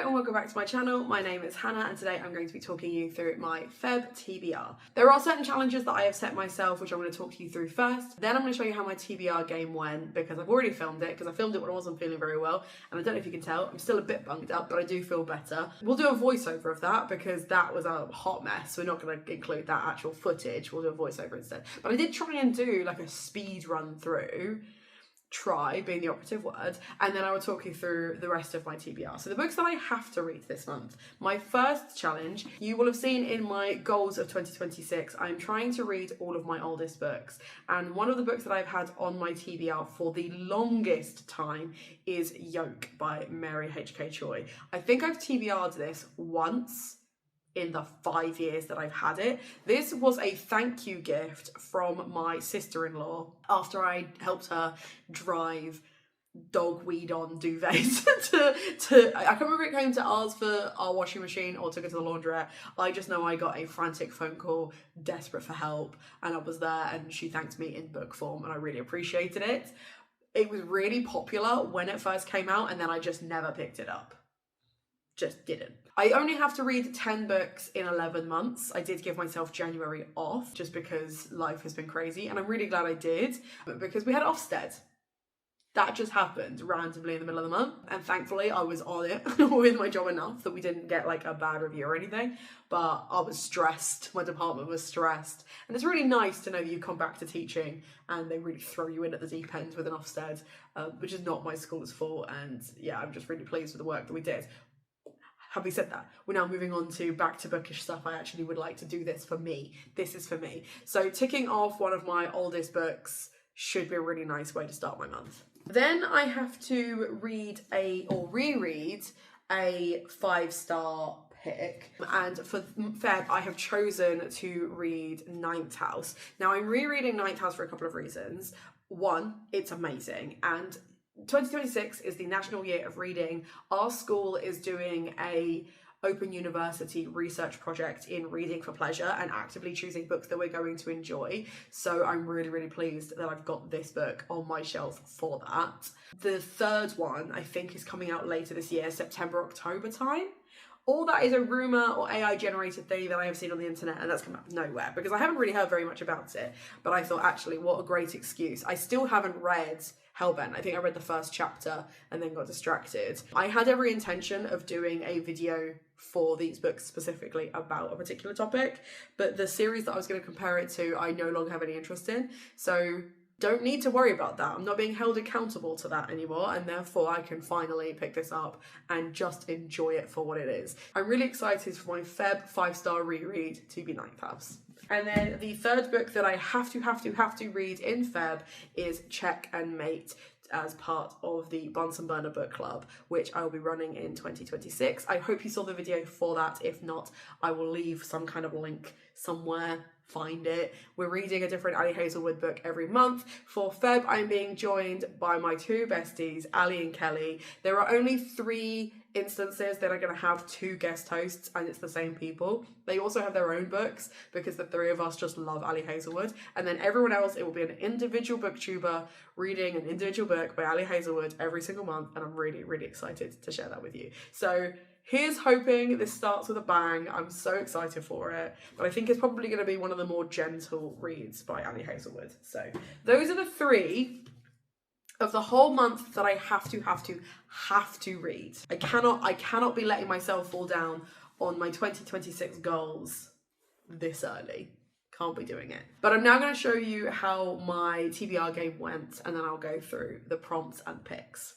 and welcome back to my channel. My name is Hannah and today I'm going to be talking you through my Feb TBR. There are certain challenges that I have set myself which I'm going to talk you through first. Then I'm going to show you how my TBR game went because I've already filmed it because I filmed it when I wasn't feeling very well, and I don't know if you can tell, I'm still a bit bunged up, but I do feel better. We'll do a voiceover of that because that was a hot mess. So we're not going to include that actual footage. We'll do a voiceover instead. But I did try and do like a speed run through. Try being the operative word, and then I will talk you through the rest of my TBR. So the books that I have to read this month. My first challenge, you will have seen in my goals of 2026, I'm trying to read all of my oldest books, and one of the books that I've had on my TBR for the longest time is Yoke by Mary H.K. Choi. I think I've TBR'd this once in the 5 years that I've had it. This was a thank you gift from my sister-in-law after I helped her drive dog weed on duvets to I can't remember if it came to ours for our washing machine or took it to the laundrette. I just know I got a frantic phone call, desperate for help, and I was there and she thanked me in book form and I really appreciated it. It was really popular when it first came out and then I just never picked it up. Just didn't. I only have to read 10 books in 11 months. I did give myself January off just because life has been crazy, and I'm really glad I did because we had Ofsted. That just happened randomly in the middle of the month, and thankfully I was on it with my job enough that we didn't get like a bad review or anything, but I was stressed. My department was stressed, and it's really nice to know that you come back to teaching and they really throw you in at the deep end with an Ofsted, which is not my school's fault, and yeah, I'm just really pleased with the work that we did. Having said that, we're now moving on to back to bookish stuff. I actually would like to do this for me. This is for me. So ticking off one of my oldest books should be a really nice way to start my month. Then I have to read reread a 5-star pick, and for Feb I have chosen to read Ninth House. Now I'm rereading Ninth House for a couple of reasons. One, it's amazing, and 2026 is the National Year of Reading. Our school is doing a Open University research project in reading for pleasure and actively choosing books that we're going to enjoy. So I'm really, really pleased that I've got this book on my shelf for that. The third one I think is coming out later this year, September, October time. All that is a rumour or AI generated thing that I have seen on the internet, and that's come out of nowhere because I haven't really heard very much about it. But I thought, actually, what a great excuse. I still haven't read Hellbent. I think I read the first chapter and then got distracted. I had every intention of doing a video for these books specifically about a particular topic, but the series that I was going to compare it to, I no longer have any interest in. So don't need to worry about that. I'm not being held accountable to that anymore, and therefore I can finally pick this up and just enjoy it for what it is. I'm really excited for my Feb 5-star reread to be Ninth House. And then the third book that I have to read in Feb is Check and Mate, as part of the Bunsen Burner book club, which I will be running in 2026. I hope you saw the video for that. If not, I will leave some kind of link somewhere. Find it. We're reading a different Ali Hazelwood book every month. For Feb, I'm being joined by my two besties, Ali and Kelly. There are only 3 instances that are going to have 2 guest hosts, and it's the same people. They also have their own books because the 3 of us just love Ali Hazelwood. And then everyone else, it will be an individual booktuber reading an individual book by Ali Hazelwood every single month, and I'm really, really excited to share that with you. So here's hoping this starts with a bang. I'm so excited for it. But I think it's probably going to be one of the more gentle reads by Ali Hazelwood. So those are the 3 of the whole month that I have to read. I cannot be letting myself fall down on my 2026 goals this early. Can't be doing it. But I'm now going to show you how my TBR game went, and then I'll go through the prompts and picks.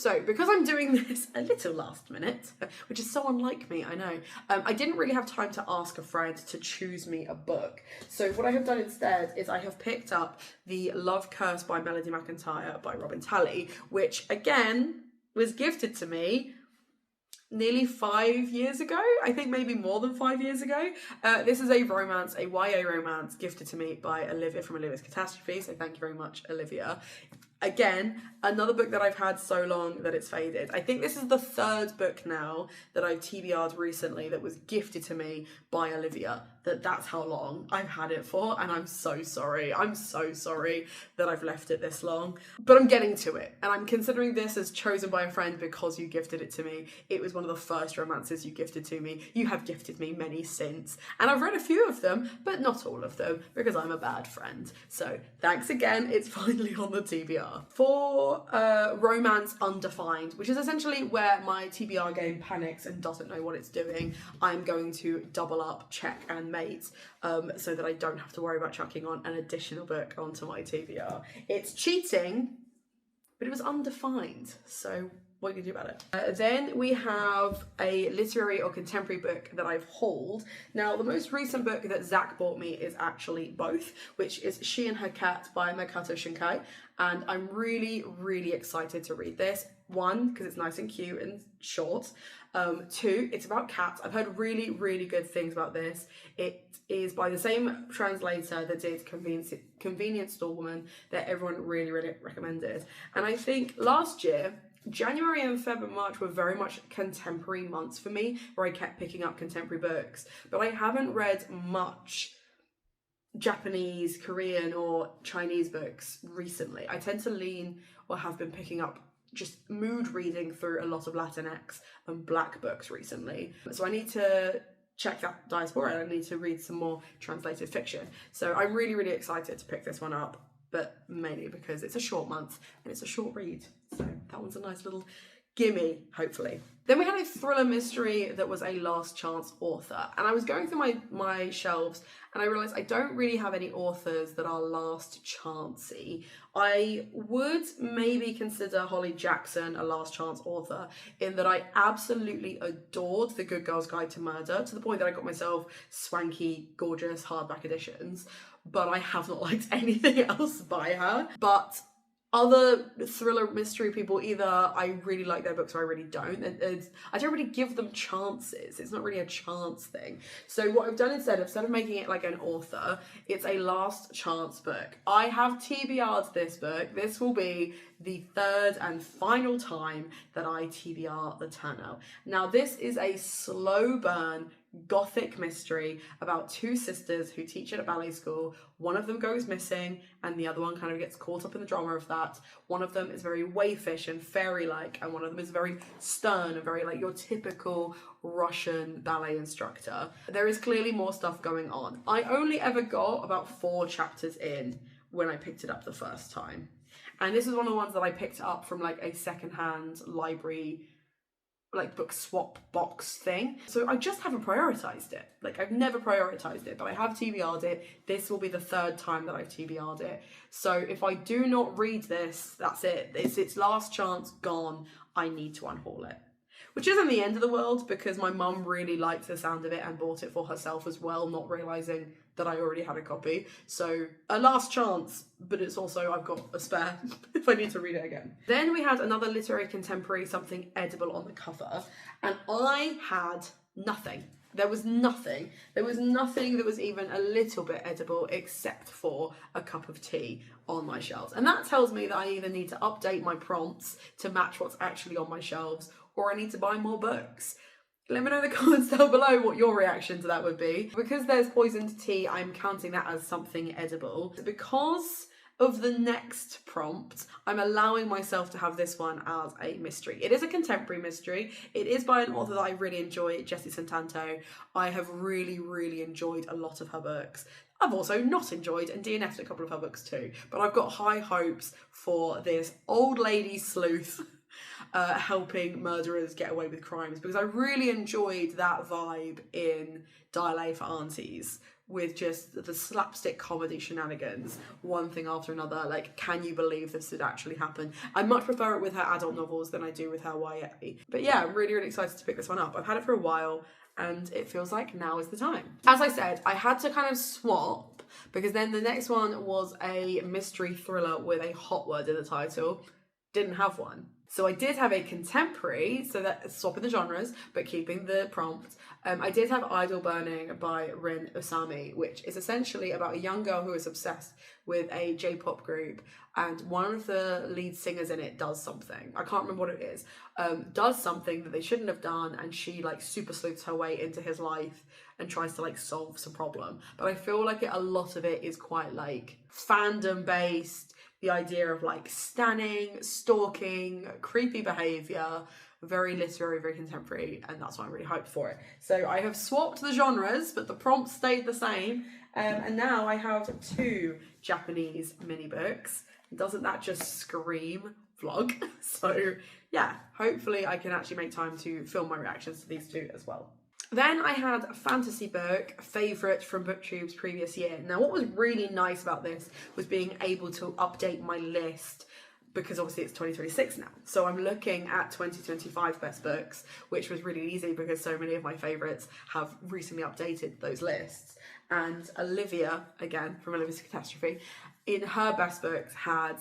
So because I'm doing this a little last minute, which is so unlike me, I know, I didn't really have time to ask a friend to choose me a book. So what I have done instead is I have picked up The Love Curse by Melody McIntyre by Robin Talley, which again was gifted to me nearly 5 years ago. I think maybe more than 5 years ago. This is a romance, a YA romance gifted to me by Olivia from Olivia's Catastrophe, so thank you very much, Olivia. Again, another book that I've had so long that it's faded. I think this is the third book now that I've TBR'd recently that was gifted to me by Olivia. That's how long I've had it for, and I'm so sorry. I'm so sorry that I've left it this long. But I'm getting to it, and I'm considering this as chosen by a friend because you gifted it to me. It was one of the first romances you gifted to me. You have gifted me many since, and I've read a few of them, but not all of them, because I'm a bad friend. So thanks again, it's finally on the TBR. For Romance Undefined, which is essentially where my TBR game panics and doesn't know what it's doing, I'm going to double up, check and mate, so that I don't have to worry about chucking on an additional book onto my TBR. It's cheating, but it was undefined, so what are you gonna do about it? Then we have a literary or contemporary book that I've hauled. Now, the most recent book that Zach bought me is actually both, which is She and Her Cat by Makoto Shinkai, and I'm really, really excited to read this. One, because it's nice and cute and short. Two, it's about cats. I've heard really, really good things about this. It is by the same translator that did Convenience Store Woman that everyone really, really recommended. And I think last year, January and February and March were very much contemporary months for me, where I kept picking up contemporary books, but I haven't read much Japanese, Korean or Chinese books recently. I tend to lean, or have been picking up, just mood reading through a lot of Latinx and Black books recently. So I need to check that diaspora and I need to read some more translated fiction. So I'm really, really excited to pick this one up, but mainly because it's a short month and it's a short read. So that one's a nice little gimme, hopefully. Then we had a thriller mystery that was a last chance author. And I was going through my shelves and I realised I don't really have any authors that are last chancey. I would maybe consider Holly Jackson a last chance author in that I absolutely adored The Good Girl's Guide to Murder, to the point that I got myself swanky, gorgeous hardback editions, but I have not liked anything else by her. But other thriller mystery people, either I really like their books or I really don't. I don't really give them chances. It's not really a chance thing. So what I've done instead of making it like an author, it's a last chance book. I have TBR'd this book. This will be the third and final time that I TBR The Turnout. Now this is a slow burn gothic mystery about two sisters who teach at a ballet school. One of them goes missing and the other one kind of gets caught up in the drama of that. One of them is very waifish and fairy-like, and one of them is very stern and very like your typical Russian ballet instructor. There is clearly more stuff going on. I only ever got about 4 chapters in when I picked it up the first time. And this is one of the ones that I picked up from like a secondhand library, like book swap box thing. So I just haven't prioritized it. Like I've never prioritized it, but I have TBR'd it. This will be the third time that I've TBR'd it. So if I do not read this, that's it. It's its last chance gone. I need to unhaul it. Which isn't the end of the world, because my mum really liked the sound of it and bought it for herself as well, not realising that I already had a copy. So a last chance, but it's also I've got a spare if I need to read it again. Then we had another literary contemporary, something edible on the cover, and I had nothing. There was nothing. There was nothing that was even a little bit edible except for a cup of tea on my shelves. And that tells me that I either need to update my prompts to match what's actually on my shelves, or I need to buy more books. Let me know in the comments down below what your reaction to that would be. Because there's poisoned tea, I'm counting that as something edible. Because of the next prompt, I'm allowing myself to have this one as a mystery. It is a contemporary mystery. It is by an author that I really enjoy, Jessie Santanto. I have really, really enjoyed a lot of her books. I've also not enjoyed and DNF'd a couple of her books too, but I've got high hopes for this old lady sleuth helping murderers get away with crimes, because I really enjoyed that vibe in Dial A for Aunties, with just the slapstick comedy shenanigans, one thing after another. Like, can you believe this had actually happened? I much prefer it with her adult novels than I do with her YA. But yeah, I'm really, really excited to pick this one up. I've had it for a while, and it feels like now is the time. As I said, I had to kind of swap, because then the next one was a mystery thriller with a hot word in the title. Didn't have one. So I did have a contemporary, so that swapping the genres, but keeping the prompt. I did have Idol Burning by Rin Osami, which is essentially about a young girl who is obsessed with a J-pop group, and one of the lead singers in it does something. I can't remember what it is. Does something that they shouldn't have done, and she like super sleuths her way into his life and tries to like solve some problem. But I feel like a lot of it is quite like fandom based. The idea of like stanning, stalking, creepy behaviour, very literary, very contemporary, and that's why I'm really hyped for it. So I have swapped the genres, but the prompt stayed the same, and now I have 2 Japanese mini books. Doesn't that just scream vlog? So yeah, hopefully I can actually make time to film my reactions to these 2 as well. Then I had a fantasy book, favourite from BookTube's previous year. Now, what was really nice about this was being able to update my list, because obviously it's 2026 now. So I'm looking at 2025 best books, which was really easy because so many of my favourites have recently updated those lists. And Olivia, again, from Olivia's Catastrophe, in her best books had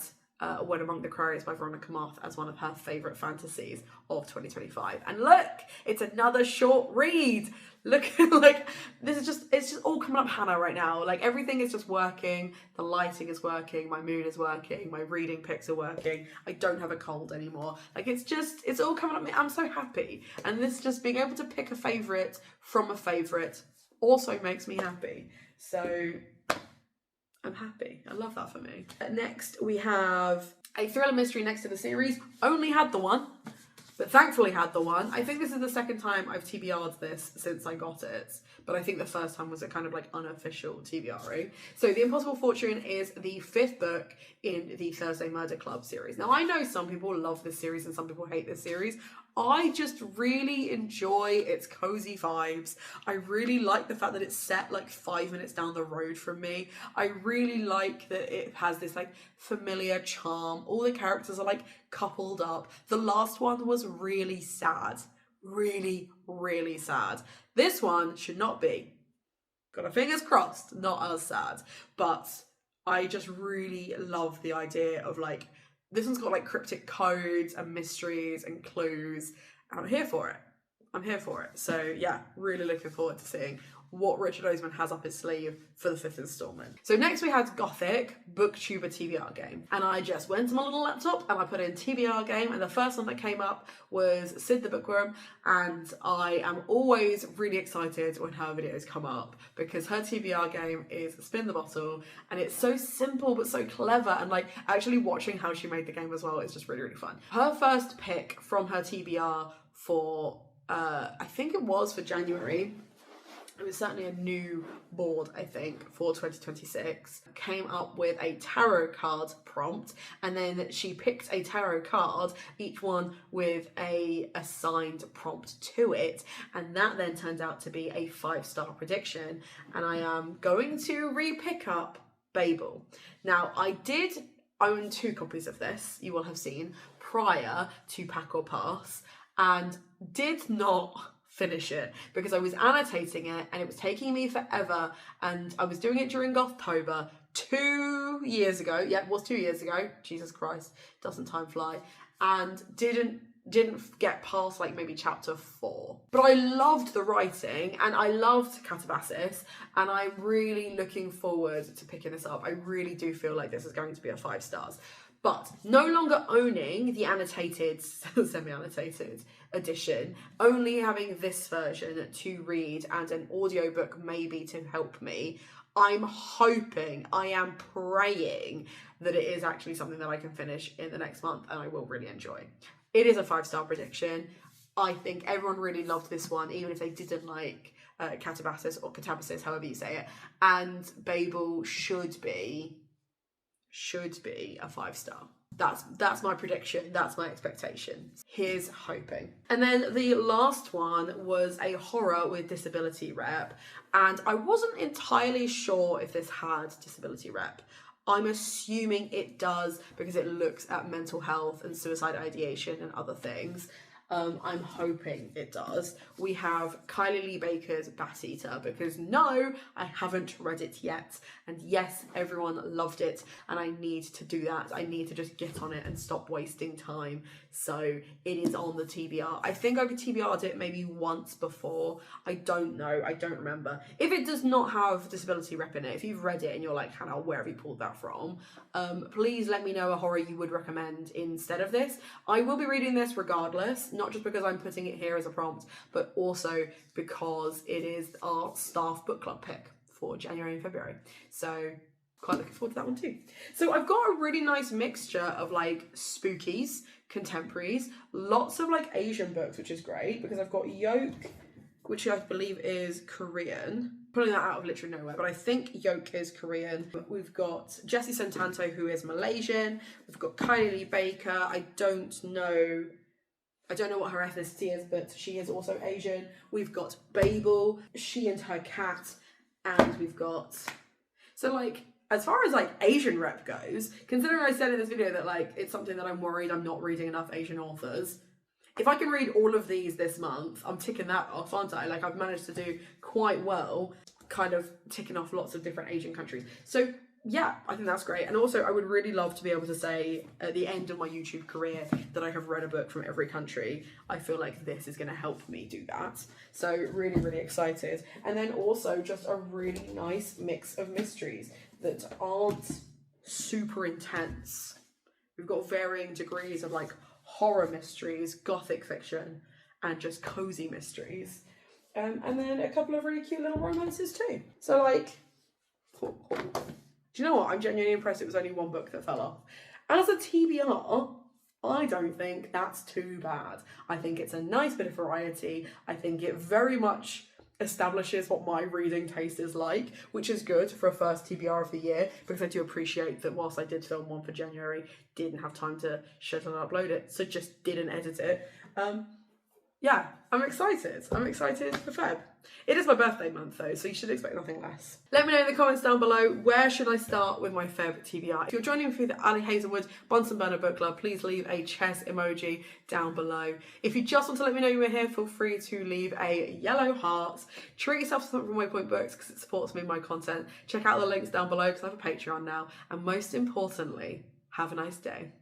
When Among the Crows by Veronica Moth as one of her favourite fantasies of 2025. And look, it's another short read. Look, like, this is just, it's just all coming up Hannah right now. Like, everything is just working. The lighting is working. My mood is working. My reading picks are working. I don't have a cold anymore. Like, it's all coming up me. I'm so happy. And this just being able to pick a favourite from a favourite also makes me happy. So I'm happy. I love that for me. Next, we have a thriller mystery next to the series. Only had the one, but thankfully had the one. I think this is the second time I've TBR'd this since I got it, but I think the first time was a kind of like unofficial TBR. So The Impossible Fortune is the 5th book in the Thursday Murder Club series. Now, I know some people love this series and some people hate this series. I just really enjoy its cozy vibes. I really like the fact that it's set like 5 minutes down the road from me. I really like that it has this like familiar charm. All the characters are like coupled up. The last one was really sad. Really, really sad. This one should not be. Got our fingers crossed, not as sad. But I just really love the idea of like, this one's got like cryptic codes and mysteries and clues, and I'm here for it. I'm here for it. So yeah, really looking forward to seeing what Richard Osman has up his sleeve for the 5th installment. So next we had Gothic, BookTuber TBR game. And I just went to my little laptop and I put in TBR game, and the first one that came up was Sid the Bookworm, and I am always really excited when her videos come up because her TBR game is Spin the Bottle, and it's so simple but so clever, and like actually watching how she made the game as well is just really, really fun. Her first pick from her TBR for, I think it was for January, it was certainly a new board, I think, for 2026, came up with a tarot card prompt, and then she picked a tarot card, each one with a assigned prompt to it, and that then turned out to be a 5-star prediction, and I am going to re-pick up Babel. Now, I did own 2 copies of this, you will have seen, prior to Pack or Pass, and did not finish it because I was annotating it and it was taking me forever, and I was doing it during Gothtober 2 years ago. Yeah, it was 2 years ago. Jesus Christ, doesn't time fly? And didn't get past like maybe chapter 4. But I loved the writing and I loved Catabasis, and I'm really looking forward to picking this up. I really do feel like this is going to be a 5 stars. But no longer owning the annotated, semi-annotated edition, only having this version to read and an audiobook maybe to help me, I'm hoping, I am praying that it is actually something that I can finish in the next month and I will really enjoy. It is a 5-star prediction. I think everyone really loved this one, even if they didn't like Catabasis or Catabasis, however you say it. And Babel should be a 5-star. That's my prediction. That's my expectation. Here's hoping. And then the last one was a horror with disability rep. And I wasn't entirely sure if this had disability rep. I'm assuming it does because it looks at mental health and suicide ideation and other things. I'm hoping it does. We have Kylie Lee Baker's Bat Eater because no, I haven't read it yet. And yes, everyone loved it and I need to do that. I need to just get on it and stop wasting time. So it is on the TBR. I think I've TBR'd it maybe once before. I don't know. I don't remember. If it does not have disability rep in it, if you've read it and you're like, Hannah, where have you pulled that from? Please let me know a horror you would recommend instead of this. I will be reading this regardless, not just because I'm putting it here as a prompt, but also because it is our staff book club pick for January and February. So quite looking forward to that one too. So I've got a really nice mixture of like spookies, contemporaries, lots of like Asian books, which is great because I've got Yoke, which I believe is Korean. Pulling that out of literally nowhere, but I think Yoke is Korean. We've got Jessie Santanto, who is Malaysian. We've got Kylie Lee Baker. I don't know what her ethnicity is, but she is also Asian. We've got Babel, She and Her Cat, and we've got... So like, as far as like Asian rep goes, considering I said in this video that like, it's something that I'm worried I'm not reading enough Asian authors, if I can read all of these this month, I'm ticking that off, aren't I? Like I've managed to do quite well, kind of ticking off lots of different Asian countries. So yeah, I think that's great. And also I would really love to be able to say at the end of my YouTube career that I have read a book from every country. I feel like this is going to help me do that. So really, really excited. And then also just a really nice mix of mysteries that aren't super intense. We've got varying degrees of like horror mysteries, gothic fiction, and just cozy mysteries. And then a couple of really cute little romances too. So like, do you know what? I'm genuinely impressed it was only one book that fell off. As a TBR, I don't think that's too bad. I think it's a nice bit of variety. I think it very much establishes what my reading taste is like, which is good for a first TBR of the year, because I do appreciate that whilst I did film one for January, didn't have time to schedule and upload it, so just didn't edit it. Yeah, I'm excited. I'm excited for Feb. It is my birthday month though, so you should expect nothing less. Let me know in the comments down below, where should I start with my Feb TBR? If you're joining me for the Ali Hazelwood Bunsen Burner Book Club, please leave a chess emoji down below. If you just want to let me know you were here, feel free to leave a yellow heart. Treat yourself to something from Waypoint Books because it supports me and my content. Check out the links down below because I have a Patreon now. And most importantly, have a nice day.